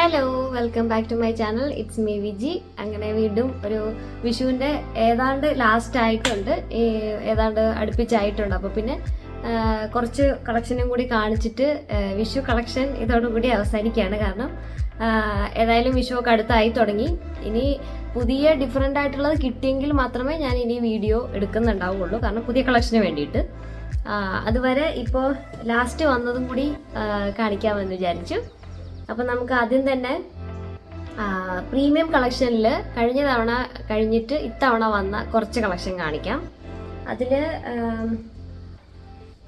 Hello, welcome back to my channel. It's me Viji. അങ്ങനെ വീണ്ടും ഒരു വിഷുവിൻ്റെ ഏതാണ്ട് ലാസ്റ്റ് ആയിട്ടുണ്ട്, ഏതാണ്ട് അടുപ്പിച്ചായിട്ടുണ്ട്. അപ്പോൾ പിന്നെ കുറച്ച് കളക്ഷനും കൂടി കാണിച്ചിട്ട് വിഷു കളക്ഷൻ ഇതോടുകൂടി അവസാനിക്കുകയാണ്. കാരണം ഏതായാലും വിഷുവൊക്കെ അടുത്തായി തുടങ്ങി. ഇനി പുതിയ ഡിഫറെൻ്റ് ആയിട്ടുള്ളത് കിട്ടിയെങ്കിൽ മാത്രമേ ഞാൻ ഇനി വീഡിയോ എടുക്കുന്നുണ്ടാവുള്ളൂ, കാരണം പുതിയ കളക്ഷന് വേണ്ടിയിട്ട്. അതുവരെ ഇപ്പോൾ ലാസ്റ്റ് വന്നതും കൂടി കാണിക്കാമെന്ന് വിചാരിച്ചു. അപ്പം നമുക്ക് ആദ്യം തന്നെ പ്രീമിയം കളക്ഷനിൽ കഴിഞ്ഞ തവണ കഴിഞ്ഞിട്ട് ഇത്തവണ വന്ന കുറച്ച് കളക്ഷൻ കാണിക്കാം. അതിൽ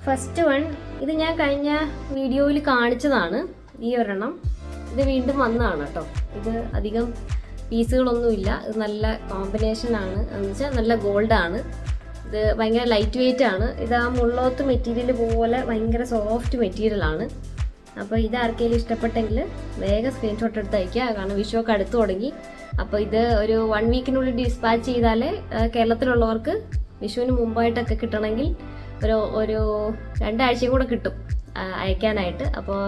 ഫസ്റ്റ് വൺ, ഇത് ഞാൻ കഴിഞ്ഞ വീഡിയോയിൽ കാണിച്ചതാണ്. ഈ ഒരെണ്ണം ഇത് വീണ്ടും വന്നതാണ് കേട്ടോ. ഇത് അധികം പീസുകളൊന്നുമില്ല. ഇത് നല്ല കോമ്പിനേഷനാണ്, എന്ന് വെച്ചാൽ നല്ല ഗോൾഡാണ്. ഇത് ഭയങ്കര ലൈറ്റ് വെയ്റ്റ് ആണ്. ഇത് ആ മുള്ളോത്ത് മെറ്റീരിയൽ പോലെ ഭയങ്കര സോഫ്റ്റ് മെറ്റീരിയലാണ്. അപ്പോൾ ഇത് ആർക്കെങ്കിലും ഇഷ്ടപ്പെട്ടെങ്കിൽ വേഗം സ്ക്രീൻഷോട്ട് എടുത്ത് അയക്കുക, കാരണം വിഷുവൊക്കെ അടുത്ത് തുടങ്ങി. അപ്പോൾ ഇത് ഒരു 1 വീക്കിനുള്ളിൽ ഡിസ്പാച്ച് ചെയ്താലേ കേരളത്തിലുള്ളവർക്ക് വിഷുവിന് മുമ്പായിട്ടൊക്കെ കിട്ടണമെങ്കിൽ ഒരു 2 ആഴ്ചയും കൂടെ കിട്ടും അയക്കാനായിട്ട്. അപ്പോൾ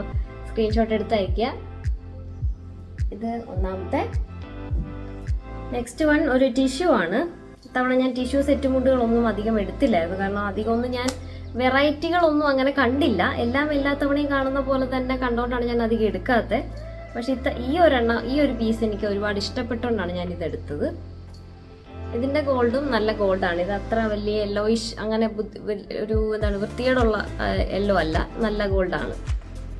സ്ക്രീൻഷോട്ട് എടുത്ത് അയക്കുക. ഇത് ഒന്നാമത്തെ. നെക്സ്റ്റ് വൺ ഒരു ടിഷ്യൂ ആണ്. ഇത്തവണ ഞാൻ ടിഷ്യൂ സെറ്റ് മുണ്ടുകളൊന്നും അധികം എടുത്തില്ലായിരുന്നു, കാരണം അധികമൊന്നും ഞാൻ വെറൈറ്റികളൊന്നും അങ്ങനെ കണ്ടില്ല. എല്ലാം എല്ലാ തവണയും കാണുന്ന പോലെ തന്നെ കണ്ടുകൊണ്ടാണ് ഞാൻ അധികം എടുക്കാത്തത്. പക്ഷെ ഈ ഒരു പീസ് എനിക്ക് ഒരുപാട് ഇഷ്ടപ്പെട്ടുകൊണ്ടാണ് ഞാൻ ഇതെടുത്തത്. ഇതിൻ്റെ ഗോൾഡും നല്ല ഗോൾഡാണ്. ഇത് അത്ര വലിയ യെല്ലോയിഷ് അങ്ങനെ ഒരു വൃത്തികേടുള്ള യെല്ലോ അല്ല, നല്ല ഗോൾഡാണ്.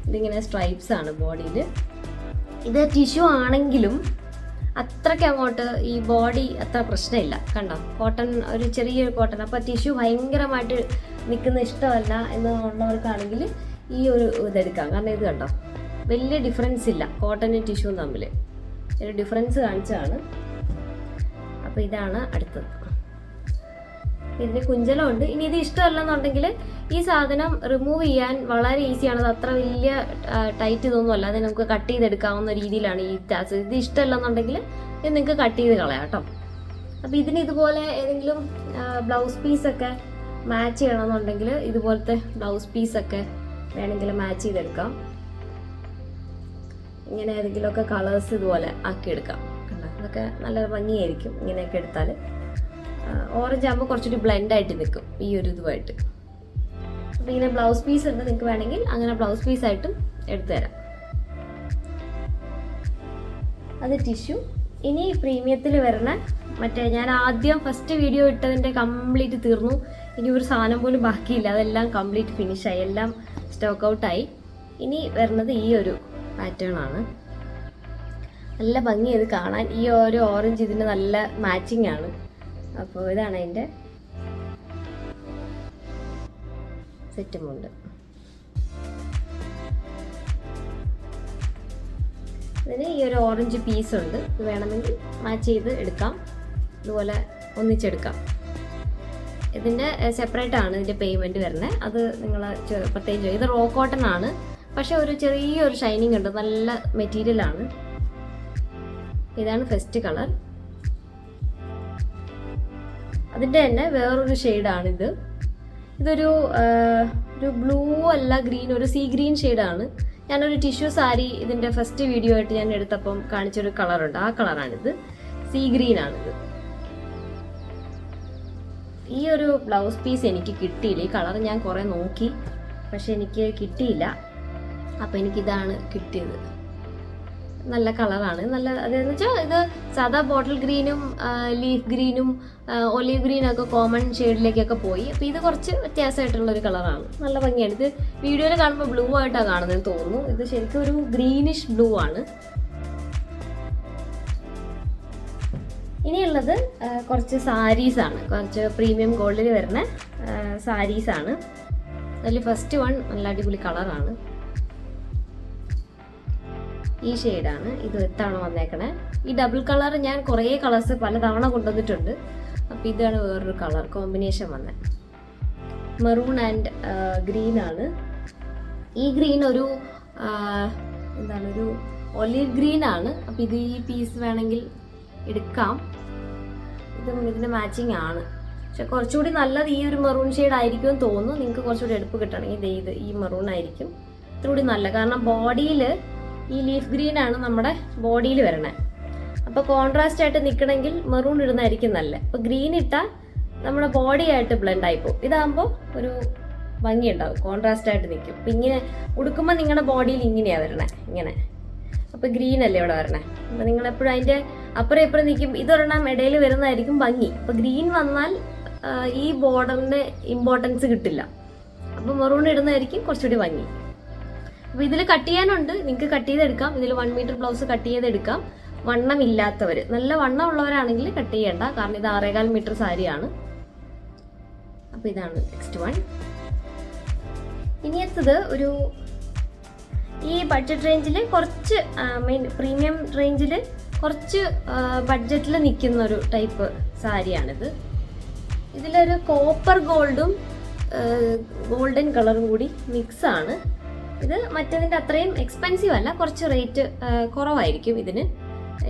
ഇതിങ്ങനെ സ്ട്രൈപ്സ് ആണ് ബോഡിയിൽ. ഇത് ടിഷ്യൂ ആണെങ്കിലും അത്രയ്ക്ക് അങ്ങോട്ട് ഈ ബോഡി അത്ര പ്രശ്നമില്ല. കണ്ടോ, കോട്ടൺ, ഒരു ചെറിയൊരു കോട്ടൺ. അപ്പോൾ ടിഷ്യൂ ഭയങ്കരമായിട്ട് നിൽക്കുന്ന ഇഷ്ടമല്ല എന്നുള്ളവർക്കാണെങ്കിൽ ഈ ഒരു ഇതെടുക്കാം. കാരണം ഇത് കണ്ടോ, വലിയ ഡിഫറൻസ് ഇല്ല കോട്ടനും ടിഷ്യൂവും തമ്മിൽ. ഒരു ഡിഫറൻസ് കാണിച്ചതാണ്. അപ്പോൾ ഇതാണ് അടുത്തത്. ഇതിന് കുഞ്ചലമുണ്ട്. ഇനി ഇത് ഇഷ്ടമല്ലെന്നുണ്ടെങ്കിൽ ഈ സാധനം റിമൂവ് ചെയ്യാൻ വളരെ ഈസിയാണ്. അത് അത്ര വലിയ ടൈറ്റ് ഇതൊന്നുമല്ല. അത് നമുക്ക് കട്ട് ചെയ്തെടുക്കാവുന്ന രീതിയിലാണ് ഈ ടാസ്. ഇത് ഇഷ്ടമല്ലെന്നുണ്ടെങ്കിൽ ഇത് നിങ്ങൾക്ക് കട്ട് ചെയ്ത് കളയാം കേട്ടോ. അപ്പോൾ ഇതിന് ഇതുപോലെ ഏതെങ്കിലും ബ്ലൗസ് പീസൊക്കെ മാച്ച് ചെയ്യണമെന്നുണ്ടെങ്കിൽ ഇതുപോലത്തെ ബ്ലൗസ് പീസൊക്കെ വേണമെങ്കിൽ മാച്ച് ചെയ്തെടുക്കാം. ഇങ്ങനെ ഏതെങ്കിലുമൊക്കെ കളേഴ്സ് ഇതുപോലെ ആക്കിയെടുക്കാം. കണ്ടോ, അതൊക്കെ നല്ല ഭംഗിയായിരിക്കും ഇങ്ങനെയൊക്കെ എടുത്താൽ. ഓറഞ്ച് ആകുമ്പോൾ കുറച്ചുകൂടി ബ്ലെൻഡായിട്ട് നിൽക്കും ഈ ഒരു ഇതുമായിട്ട്. അപ്പോൾ ഇങ്ങനെ ബ്ലൗസ് പീസ് ഉണ്ട്, നിങ്ങൾക്ക് വേണമെങ്കിൽ അങ്ങനെ ബ്ലൗസ് പീസായിട്ടും എടുത്തു തരാം. അത് ടിഷ്യൂ. ഇനി പ്രീമിയത്തിൽ വരണ മറ്റേ ഞാൻ ആദ്യം ഫസ്റ്റ് വീഡിയോ ഇട്ടതിൻ്റെ കംപ്ലീറ്റ് തീർന്നു. ഇനി ഒരു സാധനം പോലും ബാക്കിയില്ല. അതെല്ലാം കംപ്ലീറ്റ് ഫിനിഷായി, എല്ലാം സ്റ്റോക്ക് ഔട്ടായി. ഇനി വരുന്നത് ഈ ഒരു പാറ്റേൺ ആണ്. നല്ല ഭംഗിയത് കാണാൻ. ഈ ഒരു ഓറഞ്ച് ഇതിന് നല്ല മാച്ചിങ് ആണ്. അപ്പോൾ ഇതാണ് അതിൻ്റെ സെറ്റുമുണ്ട്. ഇതിന് ഈ ഒരു ഓറഞ്ച് പീസ് ഉണ്ട്. ഇത് വേണമെങ്കിൽ മാച്ച് ചെയ്ത് എടുക്കാം, ഇതുപോലെ ഒന്നിച്ചെടുക്കാം. ഇതിൻ്റെ സെപ്പറേറ്റ് ആണ് ഇതിൻ്റെ പേയ്മെൻറ്റ് വരുന്നത്. അത് നിങ്ങൾ പ്രത്യേകിച്ച് ഇത് റോ കോട്ടൺ ആണ്, പക്ഷെ ഒരു ചെറിയൊരു ഷൈനിങ് ഉണ്ട്, നല്ല മെറ്റീരിയലാണ്. ഇതാണ് ഫസ്റ്റ് കളർ. അതിൻ്റെ തന്നെ വേറൊരു ഷെയ്ഡാണിത്. ഇതൊരു ബ്ലൂ അല്ല, ഗ്രീൻ, ഒരു സീ ഗ്രീൻ ഷെയ്ഡാണ്. ഞാനൊരു ടിഷ്യൂ സാരി ഇതിൻ്റെ ഫസ്റ്റ് വീഡിയോ ആയിട്ട് ഞാൻ എടുത്തപ്പം കാണിച്ചൊരു കളറുണ്ട്, ആ കളറാണിത്. സീ ഗ്രീൻ ആണിത്. ഈ ഒരു ബ്ലൗസ് പീസ് എനിക്ക് കിട്ടിയില്ല. ഈ കളർ ഞാൻ കുറേ നോക്കി, പക്ഷെ എനിക്ക് കിട്ടിയില്ല. അപ്പോൾ എനിക്കിതാണ് കിട്ടിയത്. നല്ല കളറാണ്, നല്ല. അതെന്ന് വെച്ചാൽ ഇത് സാധാ ബോട്ടിൽ ഗ്രീനും ലീഫ് ഗ്രീനും ഒലീവ് ഗ്രീനൊക്കെ കോമൺ ഷെയ്ഡിലേക്കൊക്കെ പോയി. അപ്പോൾ ഇത് കുറച്ച് വ്യത്യാസമായിട്ടുള്ളൊരു കളറാണ്, നല്ല ഭംഗിയാണ്. ഇത് വീഡിയോയിൽ കാണുമ്പോൾ ബ്ലൂ ആയിട്ടാണ് കാണുന്നതെന്ന് തോന്നുന്നു. ഇത് ശരിക്കും ഒരു ഗ്രീനിഷ് ബ്ലൂ ആണ്. ഇനിയുള്ളത് കുറച്ച് സാരീസാണ്, കുറച്ച് പ്രീമിയം ഗോൾഡിൽ വരുന്ന സാരീസാണ്. അതിൽ ഫസ്റ്റ് വൺ നല്ല അടിപൊളി കളറാണ്. ഈ ഷെയ്ഡാണ്. ഇത് എത്താണ് വന്നേക്കണേ. ഈ ഡബിൾ കളർ ഞാൻ കുറേ കളേഴ്സ് പല തവണ കൊണ്ടുവന്നിട്ടുണ്ട്. അപ്പോൾ ഇതാണ് വേറൊരു കളർ കോമ്പിനേഷൻ വന്നത്. മെറൂൺ ആൻഡ് ഗ്രീൻ ആണ്. ഈ ഗ്രീൻ ഒരു ഒരു ഒലീവ് ഗ്രീൻ ആണ്. അപ്പോൾ ഇത് ഈ പീസ് വേണമെങ്കിൽ എടുക്കാം. ഇതിന് മാച്ചിങ് ആണ്. പക്ഷെ കുറച്ചുകൂടി നല്ലത് ഈ ഒരു മെറൂൺ ഷെയ്ഡ് ആയിരിക്കുമെന്ന് തോന്നുന്നു. നിങ്ങൾക്ക് കുറച്ചുകൂടി എടുപ്പ് കിട്ടണമെങ്കിൽ ഇത് ഈ മെറൂൺ ആയിരിക്കും ഇത്രകൂടി നല്ല. കാരണം ബോഡിയിൽ ഈ ലീഫ് ഗ്രീൻ ആണ് നമ്മുടെ ബോഡിയിൽ വരണേ. അപ്പോൾ കോൺട്രാസ്റ്റ് ആയിട്ട് നിൽക്കണമെങ്കിൽ മെറൂൺ ഇടുന്നതായിരിക്കും നല്ല. അപ്പോൾ ഗ്രീൻ ഇട്ടാൽ നമ്മുടെ ബോഡി ആയിട്ട് ബ്ലെൻഡ് ആയിപ്പോവും. ഇതാകുമ്പോൾ ഒരു ഭംഗി ഉണ്ടാവും, കോൺട്രാസ്റ്റ് ആയിട്ട് നിൽക്കും. അപ്പം ഇങ്ങനെ ഉടുക്കുമ്പോൾ നിങ്ങളുടെ ബോഡിയിൽ ഇങ്ങനെയാണ് വരണേ, ഇങ്ങനെ. അപ്പോൾ ഗ്രീൻ അല്ലേ ഇവിടെ വരണേ. അപ്പോൾ നിങ്ങളെപ്പോഴും അതിൻ്റെ അപ്പുറം ഇപ്പുറം നിൽക്കും. ഇതൊരെണ്ണം ഇടയിൽ വരുന്നതായിരിക്കും ഭംഗി. അപ്പോൾ ഗ്രീൻ വന്നാൽ ഈ ബോർഡറിന് ഇമ്പോർട്ടൻസ് കിട്ടില്ല. അപ്പോൾ മെറൂൺ ഇടുന്നതായിരിക്കും കുറച്ചുകൂടി ഭംഗി. അപ്പോൾ ഇതിൽ കട്ട് ചെയ്യാനുണ്ട്, നിങ്ങൾക്ക് കട്ട് ചെയ്തെടുക്കാം. ഇതിൽ 1 മീറ്റർ ബ്ലൗസ് കട്ട് ചെയ്തെടുക്കാം. വണ്ണം ഇല്ലാത്തവർ, നല്ല വണ്ണം ഉള്ളവരാണെങ്കിൽ കട്ട് ചെയ്യണ്ട, കാരണം ഇത് 6.25 മീറ്റർ സാരിയാണ്. അപ്പോൾ ഇതാണ് നെക്സ്റ്റ് വൺ. ഇനിയത്തത് ഒരു ഈ ബഡ്ജറ്റ് റേഞ്ചിൽ കുറച്ച് പ്രീമിയം റേഞ്ചിൽ കുറച്ച് ബഡ്ജറ്റിൽ നിൽക്കുന്ന ഒരു ടൈപ്പ് സാരിയാണിത്. ഇതിലൊരു കോപ്പർ ഗോൾഡും ഗോൾഡൻ കളറും കൂടി മിക്സാണ്. ഇത് മറ്റതിൻ്റെ അത്രയും എക്സ്പെൻസീവ് അല്ല, കുറച്ച് റേറ്റ് കുറവായിരിക്കും ഇതിന്.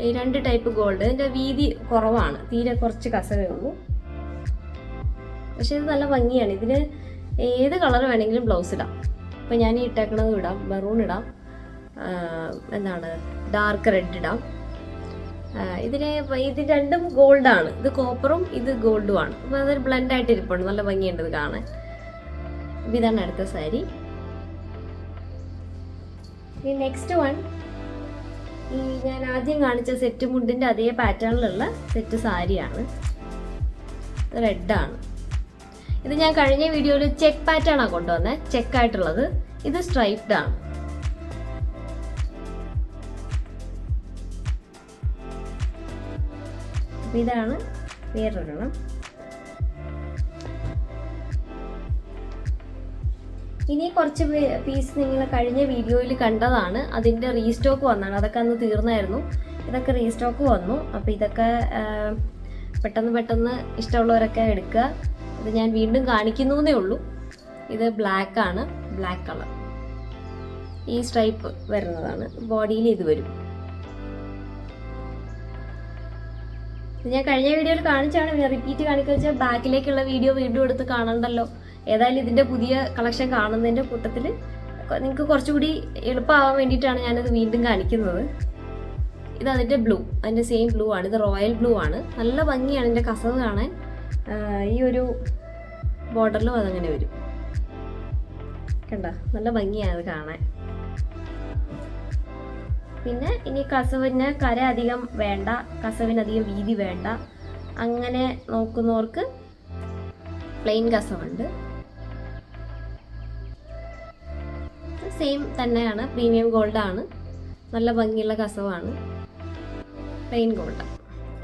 ഈ 2 ടൈപ്പ് ഗോൾഡ്, ഇതിൻ്റെ വീതി കുറവാണ്, തീരെ കുറച്ച് കസവേ ഉള്ളൂ. പക്ഷേ ഇത് നല്ല ഭംഗിയാണ്. ഇതിന് ഏത് കളർ വേണമെങ്കിലും ബ്ലൗസ് ഇടാം. ഇപ്പം ഞാൻ ഈ ഇട്ടേക്കണത് ഇടാം, മെറൂൺ ഇടാം, ഡാർക്ക് റെഡ് ഇടാം. ഇത് രണ്ടും ഗോൾഡാണ്, ഇത് കോപ്പറും ഇത് ഗോൾഡുമാണ്. അപ്പോൾ അതൊരു ബ്ലെൻഡായിട്ട് ഇരിപ്പുണ്ട്, നല്ല ഭംഗിയുണ്ട് ഇത് കാണാൻ. അപ്പോൾ ഇതാണ് അടുത്ത സാരി. ഈ നെക്സ്റ്റ് വൺ ഈ ഞാൻ ആദ്യം കാണിച്ച സെറ്റ് മുണ്ടിൻ്റെ അതേ പാറ്റേണിലുള്ള സെറ്റ് സാരിയാണ്. റെഡാണ്. ഇത് ഞാൻ കഴിഞ്ഞ വീഡിയോയിൽ ചെക്ക് പാറ്റേണാണ് കൊണ്ടുവന്നത്, ചെക്കായിട്ടുള്ളത്. ഇത് സ്ട്രൈപ്ഡ് ആണ്. ഇതാണ് വേറൊരെണ്ണം. ഇനി കുറച്ച് പീസ് നിങ്ങൾ കഴിഞ്ഞ വീഡിയോയിൽ കണ്ടതാണ്, അതിൻ്റെ റീസ്റ്റോക്ക് വന്നതാണ്. അതൊക്കെ അന്ന് തീർന്നായിരുന്നു, ഇതൊക്കെ റീസ്റ്റോക്ക് വന്നു. അപ്പോൾ ഇതൊക്കെ പെട്ടെന്ന് ഇഷ്ടമുള്ളവരൊക്കെ എടുക്കുക. ഇത് ഞാൻ വീണ്ടും കാണിക്കുന്നു എന്നേ ഉള്ളൂ. ഇത് ബ്ലാക്ക് ആണ്, ബ്ലാക്ക് കളർ. ഈ സ്ട്രൈപ്പ് വരുന്നതാണ്, ബോഡിയിൽ ഇത് വരും. ഞാൻ കഴിഞ്ഞ വീഡിയോയിൽ കാണിച്ചാണ്, റിപ്പീറ്റ് കാണിക്കുക വെച്ചാൽ ബാക്കിലേക്കുള്ള വീഡിയോ വീണ്ടും എടുത്ത് കാണണ്ടല്ലോ. ഏതായാലും ഇതിൻ്റെ പുതിയ കളക്ഷൻ കാണുന്നതിൻ്റെ കൂട്ടത്തിൽ നിങ്ങൾക്ക് കുറച്ചുകൂടി എളുപ്പമാവാൻ വേണ്ടിയിട്ടാണ് ഞാനത് വീണ്ടും കാണിക്കുന്നത്. ഇത് അതിൻ്റെ ബ്ലൂ, അതിൻ്റെ സെയിം ബ്ലൂ ആണ്. ഇത് റോയൽ ബ്ലൂ ആണ്. നല്ല ഭംഗിയാണ് ഇതിൻ്റെ കസവ് കാണാൻ. ഈ ഒരു ബോർഡറിലും അതങ്ങനെ വരും, കണ്ട, നല്ല ഭംഗിയാണ് അത് കാണാൻ. പിന്നെ ഇനി കസവിന് കര അധികം വേണ്ട, കസവിനധികം വീതി വേണ്ട, അങ്ങനെ നോക്കുന്നവർക്ക് പ്ലെയിൻ കസവുണ്ട്. സെയിം തന്നെയാണ്, പ്രീമിയം ഗോൾഡാണ്, നല്ല ഭംഗിയുള്ള കസവാണ്, പ്ലെയിൻ ഗോൾഡ്.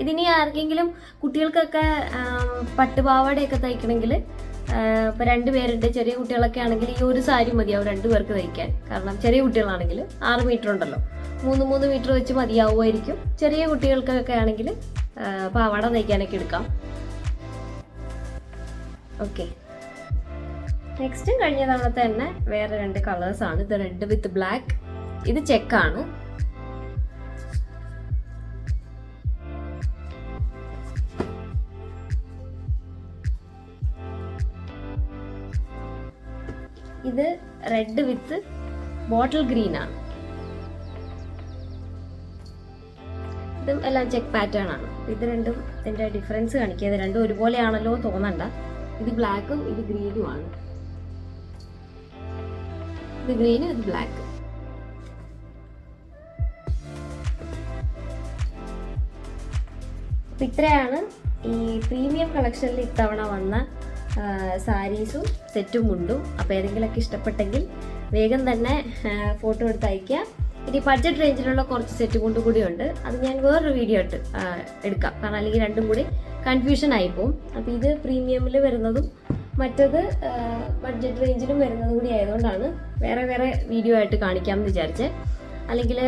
ഇതിനി ആർക്കെങ്കിലും കുട്ടികൾക്കൊക്കെ പട്ടുപാവാടയൊക്കെ തയ്ക്കണമെങ്കിൽ, ഇപ്പോൾ 2 പേരുണ്ട്, ചെറിയ കുട്ടികളൊക്കെ ആണെങ്കിൽ ഈ ഒരു സാരി മതിയാവും 2 പേർക്ക് തയ്ക്കാൻ. കാരണം ചെറിയ കുട്ടികളാണെങ്കിൽ 6 മീറ്റർ ഉണ്ടല്ലോ, 3 മീറ്റർ വെച്ച് മതിയാവുമായിരിക്കും. ചെറിയ കുട്ടികൾക്കൊക്കെ ആണെങ്കിൽ പാവാട തയ്ക്കാനൊക്കെ എടുക്കാം. ഓക്കെ, നെക്സ്റ്റ് കഴിഞ്ഞ തവണത്തെ തന്നെ വേറെ 2 കളേഴ്സാണ്. ഇത് റെഡ് വിത്ത് ബ്ലാക്ക്, ഇത് ചെക്കാണ്. ഇത് റെഡ് വിത്ത് ബോട്ടിൽ ഗ്രീൻ ആണ്. ഇതും എല്ലാം ചെക്ക് പാറ്റേൺ ആണ്. ഇത് രണ്ടും ഇതിൻ്റെ ഡിഫറൻസ് കാണിക്കുക. ഇത് രണ്ടും ഒരുപോലെയാണല്ലോ തോന്നണ്ട. ഇത് ബ്ലാക്കും ഇത് ഗ്രീനും ആണ്. ഇത് ഗ്രീനും ഇത് ബ്ലാക്ക്. അപ്പം ഇത്രയാണ് ഈ പ്രീമിയം കളക്ഷനിൽ ഇത്തവണ വന്ന സാരീസും സെറ്റും മുണ്ടും. അപ്പോൾ ഏതെങ്കിലുമൊക്കെ ഇഷ്ടപ്പെട്ടെങ്കിൽ വേഗം തന്നെ ഫോട്ടോ എടുത്ത് അയയ്ക്കുക. ഇനി ബഡ്ജറ്റ് റേഞ്ചിലുള്ള കുറച്ച് സെറ്റ് മുണ്ടും കൂടി ഉണ്ട്, അത് ഞാൻ വേറൊരു വീഡിയോ എടുക്കാം. കാരണം അല്ലെങ്കിൽ രണ്ടും കൂടി കൺഫ്യൂഷൻ ആയിപ്പോവും. അപ്പോൾ ഇത് പ്രീമിയമിൽ വരുന്നതും മറ്റത് ബഡ്ജറ്റ് റേഞ്ചിലും വരുന്നതും കൂടി ആയതുകൊണ്ടാണ് വേറെ വേറെ വീഡിയോ ആയിട്ട് കാണിക്കാമെന്ന് വിചാരിച്ചത്. അല്ലെങ്കിൽ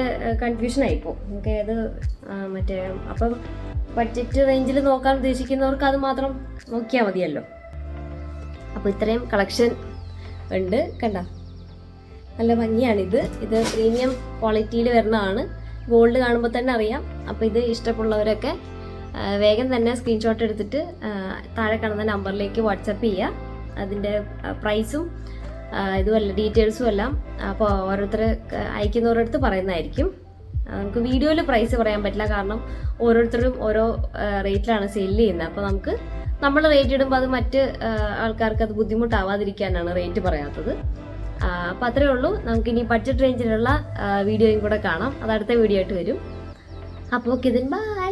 കൺഫ്യൂഷൻ ആയിപ്പോവും. നമുക്ക് അത് മറ്റേ അപ്പം ബഡ്ജറ്റ് റേഞ്ചിൽ നോക്കാൻ ഉദ്ദേശിക്കുന്നവർക്ക് അത് മാത്രം നോക്കിയാൽ മതിയല്ലോ. അപ്പോൾ ഇത്രയും കളക്ഷൻ ഉണ്ട്, കണ്ട, നല്ല ഭംഗിയാണിത്. ഇത് പ്രീമിയം ക്വാളിറ്റിയിൽ വരുന്നതാണ്, ഗോൾഡ് കാണുമ്പോൾ തന്നെ അറിയാം. അപ്പോൾ ഇത് ഇഷ്ടമുള്ളവരൊക്കെ വേഗം തന്നെ സ്ക്രീൻഷോട്ട് എടുത്തിട്ട് താഴെ കാണുന്ന നമ്പറിലേക്ക് വാട്സപ്പ് ചെയ്യുക. അതിൻ്റെ പ്രൈസും ഇതുമല്ല ഡീറ്റെയിൽസും എല്ലാം അപ്പോൾ ഓരോരുത്തർ അയക്കുന്നവരടുത്ത് പറയുന്നതായിരിക്കും. നമുക്ക് വീഡിയോയിൽ പ്രൈസ് പറയാൻ പറ്റില്ല, കാരണം ഓരോരുത്തരും ഓരോ റേറ്റിലാണ് സെല് ചെയ്യുന്നത്. അപ്പോൾ നമുക്ക് നമ്മൾ റേറ്റ് ഇടുമ്പോൾ അത് മറ്റ് ആൾക്കാർക്ക് അത് ബുദ്ധിമുട്ടാവാതിരിക്കാനാണ് റേറ്റ് പറയാത്തത്. അപ്പോൾ അത്രയേ ഉള്ളൂ. നമുക്കിനി ബഡ്ജറ്റ് റേഞ്ചിലുള്ള വീഡിയോയും കൂടെ കാണാം. അത് അടുത്ത വീഡിയോ ആയിട്ട് വരും. അപ്പോൾ ഓക്കെ, ബൈ.